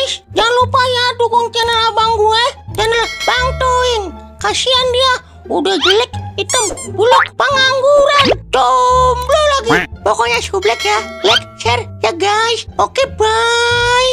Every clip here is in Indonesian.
guys, jangan lupa ya dukung channel abang gue, channel Bang Toing. Kasihan dia, udah jelek, hitam, buluk, pengangguran, jomblo lagi. Pokoknya sublek ya, like, share ya guys. Oke, bye.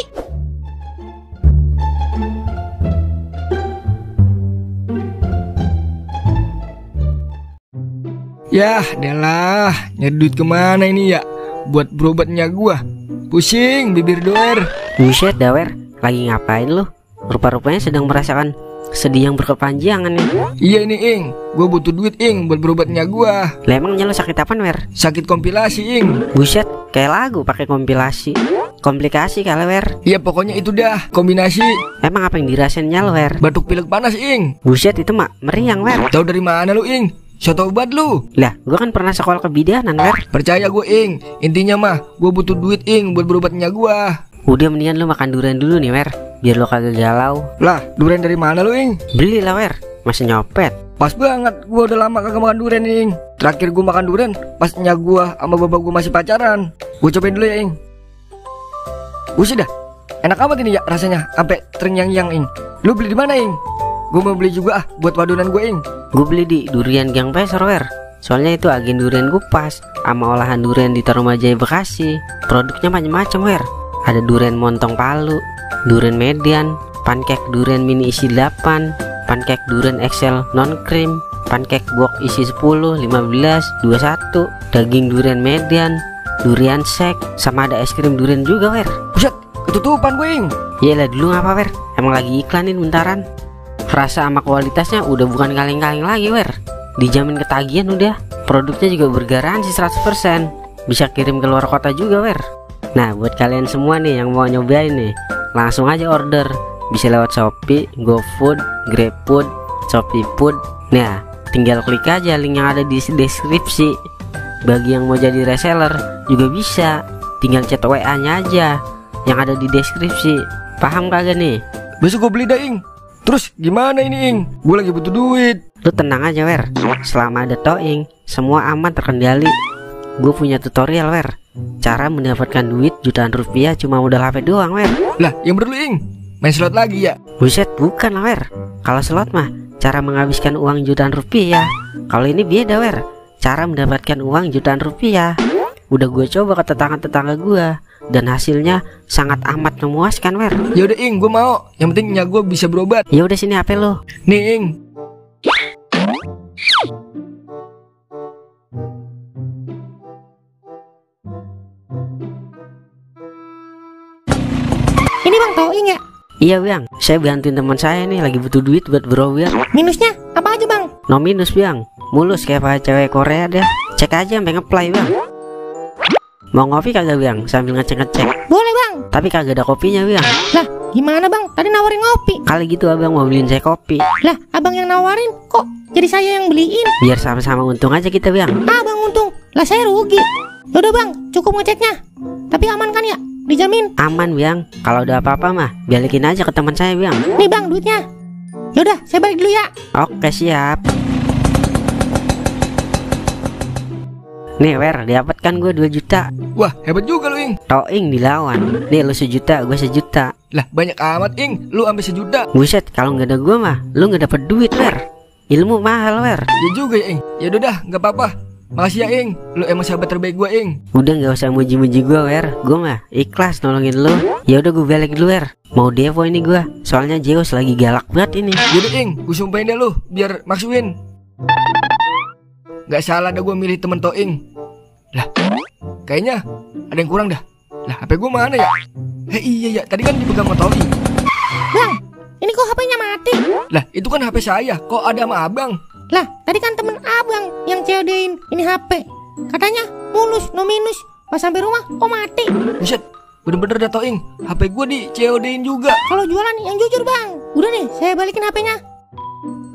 Yah, delah, nyari duit kemana ini ya? Buat berobatnya gua. Pusing bibir doer. Buset Dawer, lagi ngapain lu? Rupa-rupanya sedang merasakan sedih yang berkepanjangan nih. Iya ini Ing, gua butuh duit Ing buat berobatnya gua. Lah emangnya lu sakit apa Wer? Sakit kompilasi Ing. Buset, kayak lagu pakai kompilasi. Komplikasi kali Wer. Iya pokoknya itu dah, kombinasi. Emang apa yang dirasainnya lu Wer? Batuk pilek panas Ing. Buset itu mak meriang Wer. Tahu dari mana lu Ing? Soto obat lu. Lah, gua kan pernah sekolah kebidanan Wer. Percaya gue Ing, intinya mah gua butuh duit Ing buat berobatnya gua. Udah mendingan lu makan durian dulu nih Wer, biar lu kagak galau. Lah, durian dari mana lu Ing? Beli lah Wer, masih nyopet. Pas banget, gua udah lama kagak makan durian Ing. Terakhir gua makan durian pasnya gua sama bapak gua masih pacaran. Gua cobain dulu ya Ing. Buset dah, enak amat ini ya rasanya, sampai terngiang-ngiang Ing. Lu beli di mana Ing? Gua mau beli juga buat wadonan gue Ing. Gue beli di Durian Gang Pesor Wer. Soalnya itu agen durian gue pas sama olahan durian di Tarumajaya Bekasi. Produknya macam-macam Wer. Ada durian montong Palu, durian median, pancake durian mini isi 8, pancake durian XL non cream, pancake box isi 10, 15, 21, daging durian median, durian shake, sama ada es krim durian juga Wer. Buset, ketutupan gue Ing. Yalah dulu ngapa Wer, emang lagi iklanin bentaran. Rasa sama kualitasnya udah bukan kaleng-kaleng lagi Wer. Dijamin ketagihan udah. Produknya juga bergaransi 100%. Bisa kirim ke luar kota juga Wer. Nah buat kalian semua nih yang mau nyobain nih, langsung aja order. Bisa lewat Shopee, GoFood, GrabFood, ShopeeFood. Nah tinggal klik aja link yang ada di deskripsi. Bagi yang mau jadi reseller juga bisa, tinggal chat WA nya aja yang ada di deskripsi. Paham kagak nih? Besok gue beli dah Ing. Terus gimana ini Ing? Gue lagi butuh duit. Lu tenang aja Wer, selama ada Toing semua aman terkendali. Gue punya tutorial Wer, cara mendapatkan duit jutaan rupiah cuma modal HP doang Wer. Lah yang bener lu Ing, main slot lagi ya? Buset bukan lah Wer. Kalau slot mah cara menghabiskan uang jutaan rupiah. Kalau ini beda Wer, cara mendapatkan uang jutaan rupiah. Udah gue coba ke tetangga-tetangga gue dan hasilnya sangat amat memuaskan Wer. Ya udah Ing, gue mau. Yang penting nyak gue bisa berobat. Ya udah sini HP lo. Nih Ing. Ini Bang Toing ya? Iya Bang, saya bantuin teman saya nih lagi butuh duit buat berobat. Minusnya apa aja Bang? No minus Bang, mulus kayak para cewek Korea dah. Cek aja sampai ngeplay Bang. Mau ngopi kagak Bang sambil ngecek-ngecek? Boleh Bang. Tapi kagak ada kopinya Bang. Lah gimana Bang? Tadi nawarin ngopi. Kali gitu abang mau beliin saya kopi. Lah abang yang nawarin, kok jadi saya yang beliin? Biar sama-sama untung aja kita Bang. Abang untung, lah saya rugi. Yaudah Bang, cukup ngeceknya. Tapi aman kan ya? Dijamin? Aman Bang, kalau ada apa-apa mah balikin aja ke teman saya Bang. Nih Bang duitnya. Yaudah saya balik dulu ya. Oke siap. Nih Wer, dapatkan gue 2 juta. Wah hebat juga lu Ing. Toing dilawan. Nih lu 1 juta, gue 1 juta. Lah banyak amat Ing, lu sampai 1 juta. Buset, kalau nggak ada gue mah lu nggak dapet duit Wer. Ilmu mahal Wer. Ya juga ya Ing. Ya udah dah, nggak apa-apa. Makasih ya Ing, lu emang sahabat terbaik gue Ing. Udah nggak usah muji-muji gue Wer. Gue mah ikhlas nolongin lu. Ya udah gue balik dulu Wer. Mau devo ini gue, soalnya Zeus lagi galak banget ini. Yaudah Ing, gue sumpahin deh lu biar maksuin. Gak salah dah gue milih temen Toing. Lah kayaknya ada yang kurang dah. Lah HP gue mana ya? Iya ya, tadi kan dipegang sama Toing. Bang, ini kok HP-nya mati? Lah itu kan HP saya, kok ada sama abang? Lah tadi kan temen abang yang COD-in ini HP. Katanya mulus, no minus. Pas sampai rumah kok mati. Buset, bener-bener dah Toing, HP gue di COD-in juga. Kalau jualan yang jujur Bang. Udah nih saya balikin HP-nya.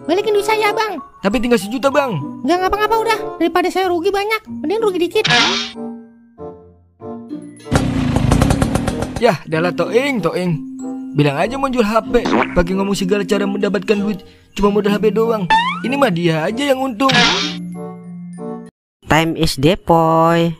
Balikin duit saya Bang. Tapi tinggal 1 juta Bang. Gak ngapa-ngapa udah. Daripada saya rugi banyak, mending rugi dikit. Yah adalah Toing. Bilang aja mau jual HP, pakai ngomong segala cara mendapatkan duit cuma modal HP doang. Ini mah dia aja yang untung. Time is depoy.